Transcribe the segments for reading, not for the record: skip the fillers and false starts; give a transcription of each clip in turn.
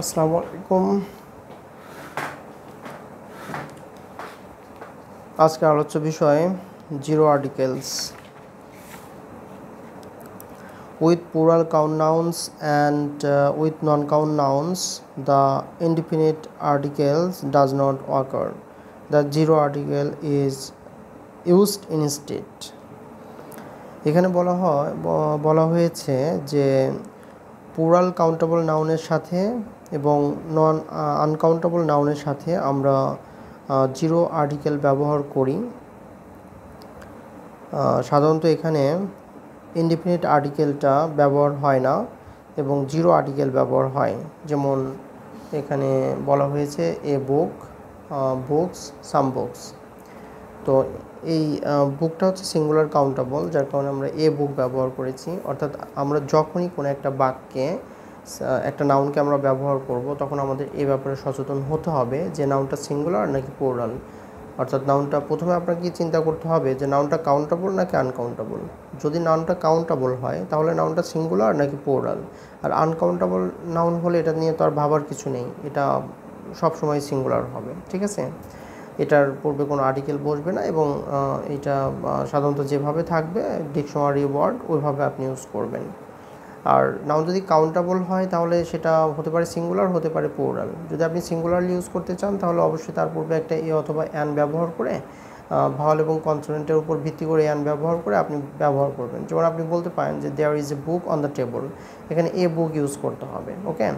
আসসালামু আলাইকুম। আজকে আলোচ্য বিষয় zero articles with plural count nouns and with non-count nouns the indefinite articles does not occur. The zero article is used instead. এখানে বলা হয়েছে যে প্লুরাল কাউন্টেবল নাউনের সাথে এবং নন আনকাউন্টেবল নাউনের সাথে আমরা জিরো আর্টিকেল ব্যবহার করি। সাধারণত এখানে ইনডিফিনিট আর্টিকেলটা ব্যবহার হয় না এবং জিরো আর্টিকেল ব্যবহার হয়। যেমন এখানে বলা হয়েছে এ বুক, বুকস, সাম বুকস। তো এই বুকটা হচ্ছে সিঙ্গুলার কাউন্টেবল, যার কারণে আমরা এ বুক ব্যবহার করেছি। অর্থাৎ আমরা যখনই কোনো একটা বাক্যে একটা নাউনকে আমরা ব্যবহার করব তখন আমাদের এই ব্যাপারে সচেতন হতে হবে যে নাউনটা সিঙ্গুলার নাকি প্লুরাল। অর্থাৎ নাউনটা প্রথমে আপনাকে চিন্তা করতে হবে যে নাউনটা কাউন্টেবল নাকি আনকাউন্টেবল। যদি নাউনটা কাউন্টেবল হয় তাহলে নাউনটা সিঙ্গুলার নাকি প্লুরাল, আর আনকাউন্টেবল নাউন হলে এটা নিয়ে তো আর ভাবার কিছু নেই, এটা সবসময় সিঙ্গুলার হবে। ঠিক আছে, এটার পূর্বে কোনো আর্টিকেল বসবে না এবং এটা সাধারণত যেভাবে থাকবে ডিকশনারি ওয়ার্ড ওইভাবে আপনি ইউজ করবেন। আর নাউন যদি কাউন্টেবল হয় তাহলে সেটা হতে পারে সিঙ্গুলার, হতে পারে প্লুরাল। যদি আপনি সিঙ্গুলারলি ইউজ করতে চান তাহলে অবশ্যই তার পূর্বে একটা এ অথবা অ্যান ব্যবহার করে ভাওয়াল এবং কনসোনেন্টের উপর ভিত্তি করে অ্যান ব্যবহার করে আপনি ব্যবহার করবেন। যেমন আপনি বলতে পারেন যে there is a book on the table, এখানে এ বুক ইউজ করতে হবে। ওকে,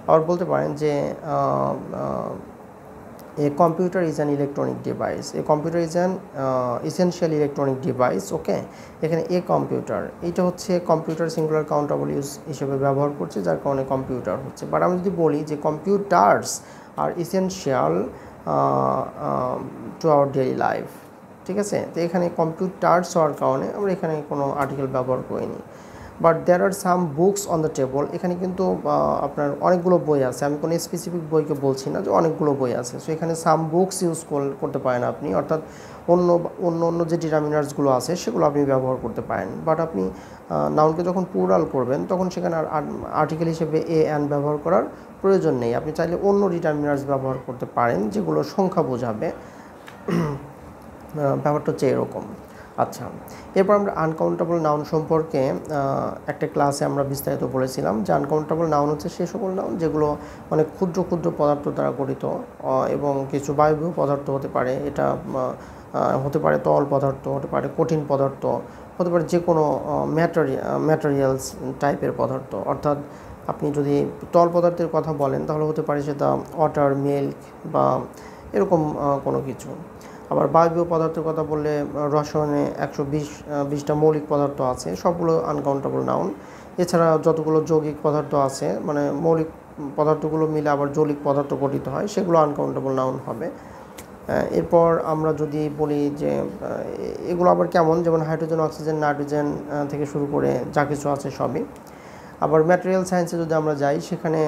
আবার বলতে পারেন যে a computer is an electronic device, a computer is an essential electronic device. ওকে, এখানে এ কম্পিউটার, এটা হচ্ছে কম্পিউটার সিঙ্গুলার কাউন্টেবল ইউজ হিসেবে ব্যবহার করছে, যার কারণে কম্পিউটার হচ্ছে। বাট আমি যদি বলি যে computers are essential to our daily life, ঠিক আছে, তো এখানে কম্পিউটার্স হওয়ার কারণে আমরা এখানে কোনো আর্টিকেল ব্যবহার করিনি। But there are some books on the table, এখানে কিন্তু আপনার অনেকগুলো বই আছে, আমি কোনো স্পেসিফিক বইকে বলছি না, যে অনেকগুলো বই আছে। সো এখানে সাম বুকস ইউজ করতে পারেন আপনি, অর্থাৎ অন্য যে ডিটারমিনার্সগুলো আছে সেগুলো আপনি ব্যবহার করতে পারেন। বাট আপনি নাউনকে যখন প্লুরাল করবেন তখন সেখানে আর আর্টিকেল হিসেবে এ অ্যান ব্যবহার করার প্রয়োজন নেই। আপনি চাইলে অন্য ডিটারমিনার্স ব্যবহার করতে পারেন যেগুলো সংখ্যা বোঝাবে। ব্যাপারটা হচ্ছে এরকম। আচ্ছা, এরপর আমরা আনকাউন্টেবল নাউন সম্পর্কে একটা ক্লাসে আমরা বিস্তারিত বলেছিলাম যে আনকাউন্টেবল নাউন হচ্ছে সে সকল নাউন যেগুলো অনেক ক্ষুদ্র ক্ষুদ্র পদার্থ দ্বারা গঠিত এবং কিছু বায়বীয় পদার্থ হতে পারে, এটা হতে পারে তরল পদার্থ, হতে পারে কঠিন পদার্থ, হতে পারে যে কোনো ম্যাটেরিয়ালস টাইপের পদার্থ। অর্থাৎ আপনি যদি তরল পদার্থের কথা বলেন তাহলে হতে পারে সেটা ওয়াটার, মিল্ক বা এরকম কোনো কিছু। আবার বায়বীয় পদার্থের কথা বললে রসায়নে 120টা মৌলিক পদার্থ আছে, সবগুলো আনকাউন্টেবল নাউন। এছাড়া যতগুলো যৌগিক পদার্থ আছে, মানে মৌলিক পদার্থগুলো মিলে আবার যৌগিক পদার্থ গঠিত হয়, সেগুলো আনকাউন্টেবল নাউন হবে। এরপর আমরা যদি বলি যে এগুলো আবার কেমন, যেমন হাইড্রোজেন, অক্সিজেন, নাইট্রোজেন থেকে শুরু করে যা কিছু আছে সবই। আবার ম্যাটেরিয়াল সায়েন্সে যদি আমরা যাই, সেখানে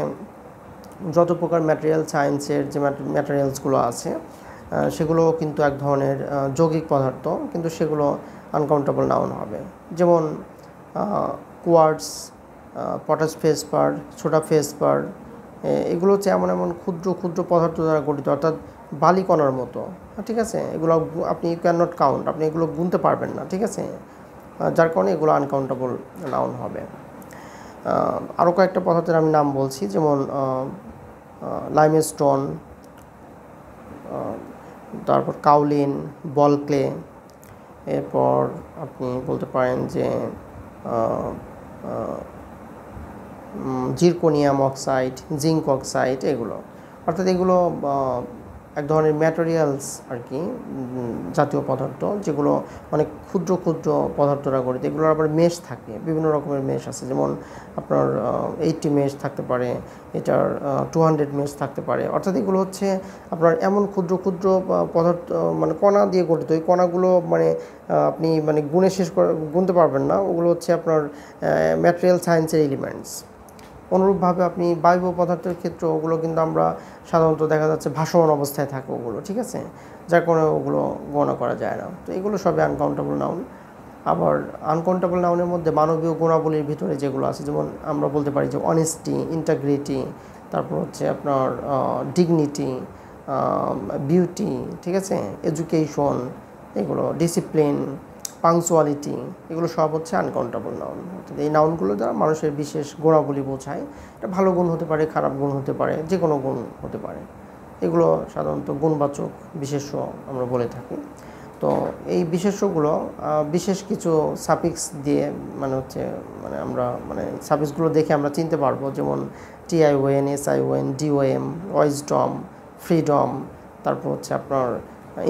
যত প্রকার ম্যাটেরিয়াল সায়েন্সের যে ম্যাটেরিয়ালসগুলো আছে সেগুলো কিন্তু এক ধরনের যৌগিক পদার্থ, কিন্তু সেগুলো আনকাউন্টেবল নাউন হবে। যেমন কোয়ার্টস, পটাশ ফেসপার, সোডা ফেসপার, এগুলো হচ্ছে এমন ক্ষুদ্র ক্ষুদ্র পদার্থ দ্বারা গঠিত, অর্থাৎ বালিকণার মতো। ঠিক আছে, এগুলো আপনি ক্যান নট কাউন্ট, আপনি এগুলো গুনতে পারবেন না। ঠিক আছে, যার কারণে এগুলো আনকাউন্টেবল নাউন হবে। আরও কয়েকটা পদার্থের আমি নাম বলছি, যেমন লাইমস্টোন, তারপর কাউলিন, বল ক্লে, এরপর আপনি বলতে পারেন যে জিরকোনিয়াম অক্সাইড, জিঙ্ক অক্সাইড, এগুলো। অর্থাৎ এগুলো এক ধরনের ম্যাটেরিয়ালস আর কি, জাতীয় পদার্থ যেগুলো অনেক ক্ষুদ্র ক্ষুদ্র পদার্থরা গঠিত। এগুলোর আবার মেশ থাকে, বিভিন্ন রকমের মেশ আছে, যেমন আপনার 80 মেশ থাকতে পারে, এটার 200 মেশ থাকতে পারে। অর্থাৎ এগুলো হচ্ছে আপনার এমন ক্ষুদ্র ক্ষুদ্র পদার্থ, মানে কণা দিয়ে গঠিত। এই কণাগুলো মানে আপনি মানে গুনতে পারবেন না, ওগুলো হচ্ছে আপনার ম্যাটেরিয়াল সায়েন্সের এলিমেন্টস। অনুরূপভাবে আপনি বায়বীয় পদার্থের ক্ষেত্রে ওগুলো কিন্তু আমরা সাধারণত দেখা যাচ্ছে ভাসমান অবস্থায় থাকে ওগুলো, ঠিক আছে, যার কারণে ওগুলো গণনা করা যায় না। তো এগুলো সবই আনকাউন্টেবল নাউন। আবার আনকাউন্টেবল নাউনের মধ্যে মানবীয় গুণাবলীর ভিতরে যেগুলো আছে, যেমন আমরা বলতে পারি যে অনেস্টি, ইন্টাগ্রিটি, তারপর হচ্ছে আপনার ডিগনিটি, বিউটি, ঠিক আছে, এডুকেশন, এগুলো ডিসিপ্লিন, পাংচুয়ালিটি, এগুলো সব হচ্ছে আনকাউন্টেবল নাউন। অর্থাৎ এই নাউনগুলো দ্বারা মানুষের বিশেষ গুণাবলী বোঝায়। এটা ভালো গুণ হতে পারে, খারাপ গুণ হতে পারে, যে কোনো গুণ হতে পারে। এগুলো সাধারণত গুণবাচক বিশেষ্য আমরা বলে থাকি। তো এই বিশেষ্যগুলো বিশেষ কিছু সাফিক্স দিয়ে মানে আমরা সাফিক্সগুলো দেখে আমরা চিনতে পারবো, যেমন TION, SION, DOM, wisdom, freedom, তারপর হচ্ছে আপনার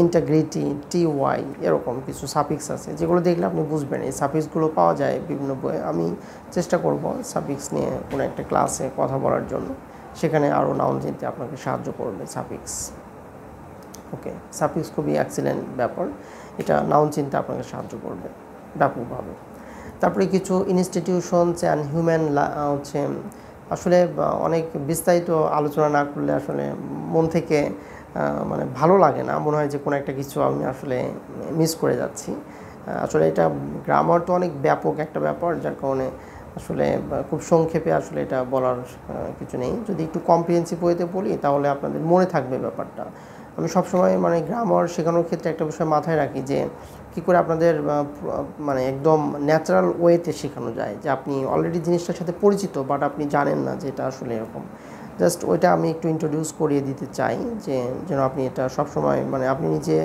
ইন্টাগ্রিটি, TY, এরকম কিছু সাফিক্স আছে যেগুলো দেখলে আপনি বুঝবেন। এই সাফিক্সগুলো পাওয়া যায় বিভিন্ন বইয়ে। আমি চেষ্টা করব সাফিক্স নিয়ে কোনো একটা ক্লাসে কথা বলার জন্য, সেখানে আরও নাউন চিনতে আপনাকে সাহায্য করবে সাফিক্স। ওকে, সাফিক্স খুবই এক্সিলেন্ট ব্যাপার, এটা নাউন চিনতে আপনাকে সাহায্য করবে ব্যাপকভাবে। তারপরে কিছু ইনস্টিটিউশনস অ্যান্ড হিউম্যান হচ্ছে আসলে অনেক বিস্তারিত আলোচনা না করলে আসলে মন থেকে মানে ভালো লাগে না, মনে হয় যে কোনো একটা কিছু আমি আসলে মিস করে যাচ্ছি। আসলে এটা গ্রামার তো অনেক ব্যাপক একটা ব্যাপার, যার কারণে আসলে খুব সংক্ষেপে আসলে এটা বলার কিছু নেই। যদি একটু কম্প্রিহেন্সিভ ওয়েতে বলি তাহলে আপনাদের মনে থাকবে ব্যাপারটা। আমি সবসময় মানে গ্রামার শেখানোর ক্ষেত্রে একটা বিষয় মাথায় রাখি যে কী করে আপনাদের মানে একদম ন্যাচারাল ওয়েতে শেখানো যায়, যে আপনি অলরেডি জিনিসটার সাথে পরিচিত বাট আপনি জানেন না যে এটা আসলে এরকম। জাস্ট ওইটা আমি একটু ইন্ট্রোডিউস করিয়ে দিতে চাই, যে যেন আপনি এটা সবসময় মানে আপনি নিজে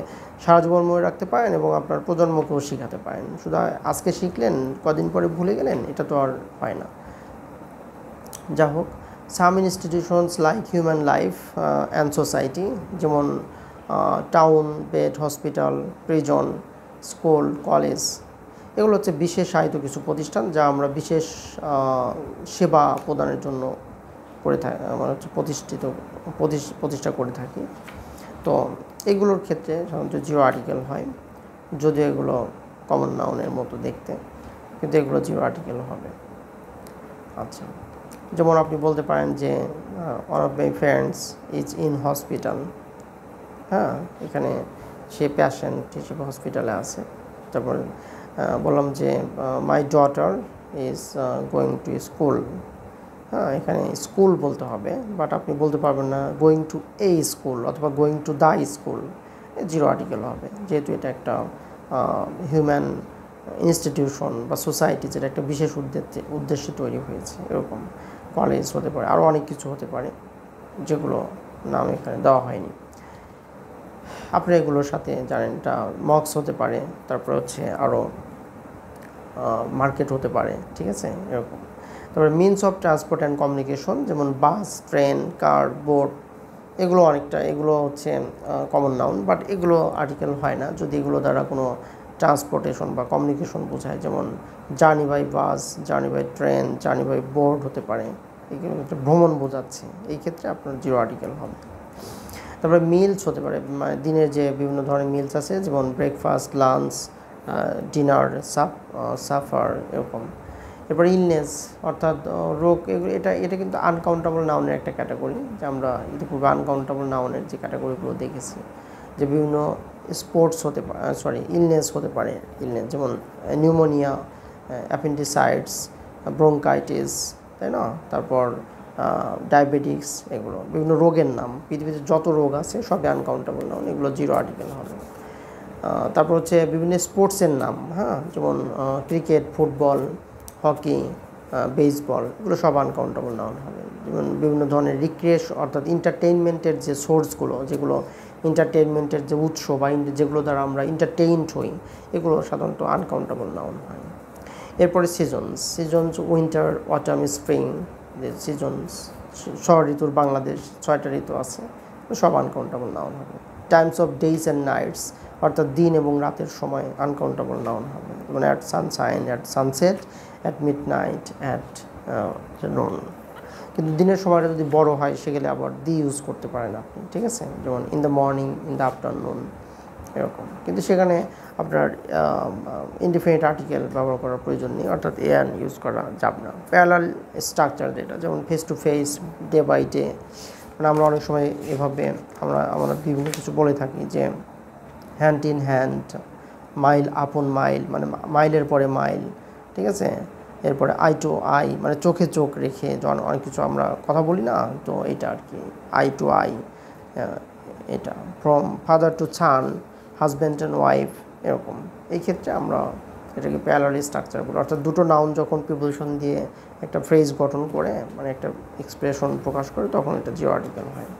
সারা জীবন মনে রাখতে পারেন এবং আপনার প্রজন্মকেও শেখাতে পারেন। শুধু আজকে শিখলেন, কদিন পরে ভুলে গেলেন, এটা তো আর হয় না। যা হোক, some institutions like human life and society, যেমন town, bed, hospital, prison, school, college, এগুলো হচ্ছে বিশেষায়িত কিছু প্রতিষ্ঠান যা আমরা বিশেষ সেবা প্রদানের জন্য করে থাকি, আমরা হচ্ছে প্রতিষ্ঠা করে থাকি। তো এগুলোর ক্ষেত্রে সাধারণত জিরো আর্টিকেল হয়, যদিও এগুলো কমন নাউনের মতো দেখতে, কিন্তু এগুলো জিরো আর্টিকেল হবে। আচ্ছা, যেমন আপনি বলতে পারেন যে one of my friends is in hospital. হ্যাঁ, এখানে সে পেশেন্ট হিসেবে হসপিটালে আছে। তারপর বললাম যে my daughter is going to school. হ্যাঁ, এখানে স্কুল বলতে হবে, বাট আপনি বলতে পারবেন না গোয়িং টু এ স্কুল অথবা going to the school, zero article হবে, যেহেতু এটা একটা হিউম্যান ইনস্টিটিউশন বা সোসাইটি, যেটা একটা বিশেষ উদ্দেশ্যে তৈরি হয়েছে। এরকম কলেজ হতে পারে, আরও অনেক কিছু হতে পারে যেগুলো নাম এখানে দেওয়া হয়নি। আপনি এগুলোর সাথে জানেন, এটা মক্স হতে পারে, তারপরে হচ্ছে আরও মার্কেট হতে পারে, ঠিক আছে, এরকম। তারপরে means of transport and communication, যেমন বাস, ট্রেন, কার, বোট, এগুলো অনেকটা, এগুলো হচ্ছে কমন নাউন, বাট এগুলো আর্টিকেল হয় না যদি এগুলো দ্বারা কোনো ট্রান্সপোর্টেশন বা কমিউনিকেশন বোঝায়, যেমন journey by bus, journey by train, journey by boat হতে পারে, এগুলো একটা ভ্রমণ বোঝাচ্ছে, এই ক্ষেত্রে আপনার জিরো আর্টিকেল হবে। তারপরে মিলস হতে পারে, মানে দিনের যে বিভিন্ন ধরনের মিলস আছে, যেমন ব্রেকফাস্ট, লাঞ্চ, ডিনার, সাফার, এরকম। এরপরে ইলনেস অর্থাৎ রোগ, এগুলো এটা কিন্তু আনকাউন্টেবল নাউনের একটা ক্যাটাগরি, যে আমরা ইতিপূর্বে আনকাউন্টেবল নাউনের যে ক্যাটাগরিগুলো দেখেছি, যে বিভিন্ন স্পোর্টস হতে পারে, ইলনেস হতে পারে, ইলনেস যেমন নিউমোনিয়া, অ্যাপেন্ডিসাইটিস, ব্রঙ্কাইটিস, তাই না, তারপর ডায়াবেটিক্স, এগুলো বিভিন্ন রোগের নাম, পৃথিবীতে যত রোগ আছে সবই আনকাউন্টেবল নাউন, এগুলো জিরো আর্টিকেল হবে। তারপর হচ্ছে বিভিন্ন স্পোর্টসের নাম, হ্যাঁ, যেমন ক্রিকেট, ফুটবল, হকি, বেসবল, এগুলো সব আনকাউন্টেবল নাউন হবে। যেমন বিভিন্ন ধরনের রিক্রিয়েশন অর্থাৎ এন্টারটেইনমেন্টের যে সোর্সগুলো, যেগুলো এন্টারটেইনমেন্টের যে উৎস বা যেগুলো দ্বারা আমরা এন্টারটেইনড হই, এগুলো সাধারণত আনকাউন্টেবল নাউন হয়। এরপরে সিজনস, উইন্টার, অটাম, স্প্রিং, যে সিজনস, ষড় ঋতুর বাংলাদেশ 6টা ঋতু আছে, সব আনকাউন্টেবল নাউন হবে। Times of days and nights, অর্থাৎ দিন এবং রাতের সময় আনকাউন্টেবল নাউন হবে, যেমন at sunshine, at sunset, at midnight, at noon. কিন্তু দিনের সময়টা যদি বড় হয় সেগুলো আবার দি ইউজ করতে পারেন আপনি, ঠিক আছে, যেমন in the morning, in the afternoon, এরকম। কিন্তু সেখানে আপনার ইনডিফিনিট আর্টিকেল ব্যবহার করার প্রয়োজন নেই, অর্থাৎ এন ইউজ করা যাবে না। প্যারালাল স্ট্রাকচার যেটা, যেমন face to face, day by day, মানে আমরা অনেক সময় এভাবে আমরা বিভিন্ন কিছু বলে থাকি, যে হ্যান্ড ইন হ্যান্ড, মাইল আপন মাইল, মানে মাইলের পরে মাইল, ঠিক আছে, এরপরে আই টু আই মানে চোখে চোখ রেখে যখন অনেক কিছু আমরা কথা বলি না, তো এটা আর কি আই টু আই। এটা from father to son, husband and wife, এরকম। এই ক্ষেত্রে আমরা এটাকে প্যারালাল স্ট্রাকচার বলি, অর্থাৎ দুটো নাউন যখন প্রিপোজিশন দিয়ে একটা ফ্রেজ গঠন করে মানে একটা এক্সপ্রেশন প্রকাশ করে, তখন এটা জিরো আর্টিকেল হয়।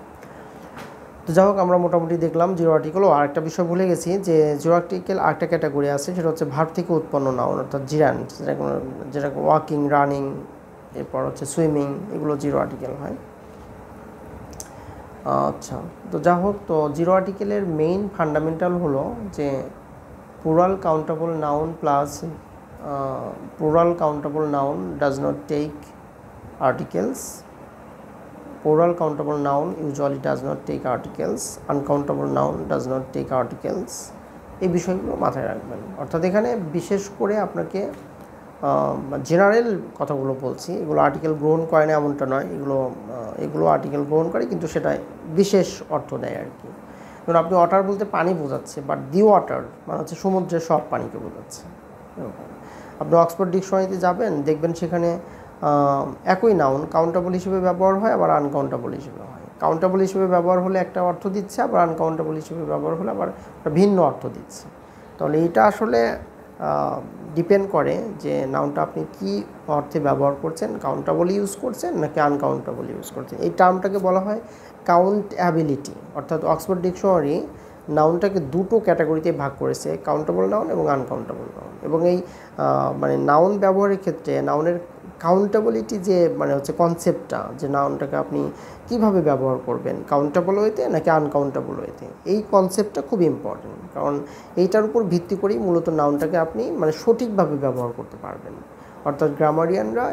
তো যাই হোক, আমরা মোটামুটি দেখলাম জিরো আর্টিকেল। ও আরেকটা বিষয় ভুলে গেছি, যে জিরো আর্টিকেল আরেকটা ক্যাটাগরি আছে, সেটা হচ্ছে ভার্ব থেকে উৎপন্ন নাউন, অর্থাৎ জিরান্ট, যেটা ওয়াকিং, রানিং, এরপর হচ্ছে সুইমিং, এগুলো জিরো আর্টিকেল হয়। আচ্ছা, তো যা হোক, তো জিরো আর্টিকেলের মেইন ফান্ডামেন্টাল হলো যে plural countable noun plus plural countable noun does not take articles. Plural countable noun usually does not take articles. Uncountable noun does not take articles. এই বিষয়গুলো মাথায় রাখবেন। অর্থাৎ এখানে বিশেষ করে আপনাকে জেনারেল কথাগুলো বলছি, এগুলো আর্টিকেল গ্রহণ করে না এমনটা নয়, এগুলো আর্টিকেল গ্রহণ করে, কিন্তু সেটা বিশেষ অর্থ দেয় আর কি। যেমন আপনি ওয়াটার বলতে পানি বোঝাচ্ছে, বাট দি ওয়াটার মানে হচ্ছে সমুদ্রের সব পানিকে বোঝাচ্ছে। আপনি অক্সফোর্ড ডিকশনারিতে যাবেন, দেখবেন সেখানে একই নাউন কাউন্টেবল হিসেবে ব্যবহার হয়, আবার আনকাউন্টেবল হিসেবে হয়। কাউন্টেবল হিসেবে ব্যবহার হলে একটা অর্থ দিচ্ছে, আবার আনকাউন্টেবল হিসেবে ব্যবহার হলে আবার একটা ভিন্ন অর্থ দিচ্ছে। তাহলে এইটা আসলে ডিপেন্ড করে যে নাউনটা আপনি কি অর্থে ব্যবহার করছেন, কাউন্টেবল ইউজ করছেন নাকি আনকাউন্টেবল ইউজ করছেন। এই টার্মটাকে বলা হয় কাউন্টেবিলিটি। অর্থাৎ অক্সফোর্ড ডিকশনারি নাউনটাকে দুটো ক্যাটাগরিতে ভাগ করেছে, কাউন্টেবল নাউন এবং আনকাউন্টেবল নাউন। এবং এই মানে নাউন ব্যবহারের ক্ষেত্রে নাউনের কাউন্টেবিলিটি যে মানে হচ্ছে কনসেপ্টটা, যে নাউনটাকে আপনি কিভাবে ব্যবহার করবেন, কাউন্টেবল ওয়েতে নাকি আনকাউন্টেবল ওয়েতে, এই কনসেপ্টটা খুব ইম্পর্টেন্ট। কারণ এইটার উপর ভিত্তি করেই মূলত নাউনটাকে আপনি মানে সঠিকভাবে ব্যবহার করতে পারবেন। অর্থাৎ গ্রামারিয়ানরা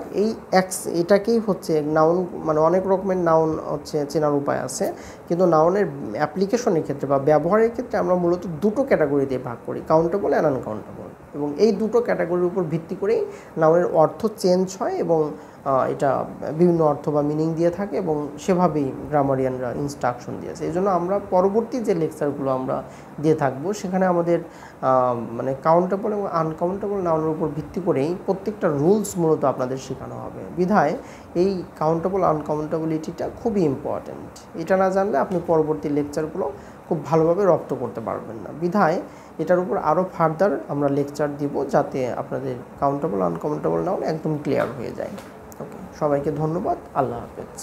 এটাকেই হচ্ছে নাউন, মানে অনেক রকমের নাউন হচ্ছে চেনার উপায় আছে, কিন্তু নাউনের অ্যাপ্লিকেশনের ক্ষেত্রে বা ব্যবহারের ক্ষেত্রে আমরা মূলত দুটো ক্যাটাগরিতে ভাগ করি, কাউন্টেবল অ্যান্ড আনকাউন্টেবল। এবং এই দুটো ক্যাটাগরির উপর ভিত্তি করেই নাউনের অর্থ চেঞ্জ হয় এবং এটা বিভিন্ন অর্থ বা মিনিং দিয়ে থাকে, এবং সেভাবেই গ্রামারিয়ানরা ইনস্ট্রাকশন দিয়েছে। এই জন্য আমরা পরবর্তী যে লেকচারগুলো আমরা দিয়ে থাকবো, সেখানে আমাদের মানে কাউন্টেবল এবং আনকাউন্টেবল নাউনের উপর ভিত্তি করেই প্রত্যেকটা রুলস মূলত আপনাদের শেখানো হবে। বিধায় এই কাউন্টেবল আনকাউন্টেবিলিটিটা খুবই ইম্পর্ট্যান্ট। এটা না জানলে আপনি পরবর্তী লেকচারগুলো খুব ভালোভাবে রপ্ত করতে পারবেন না। বিধায় এটার উপর আরও ফার্দার আমরা লেকচার দিব, যাতে আপনাদের কাউন্টেবল আনকাউন্টেবল নাউন একদম ক্লিয়ার হয়ে যায়। ওকে, সবাইকে ধন্যবাদ। আল্লাহ হাফেজ।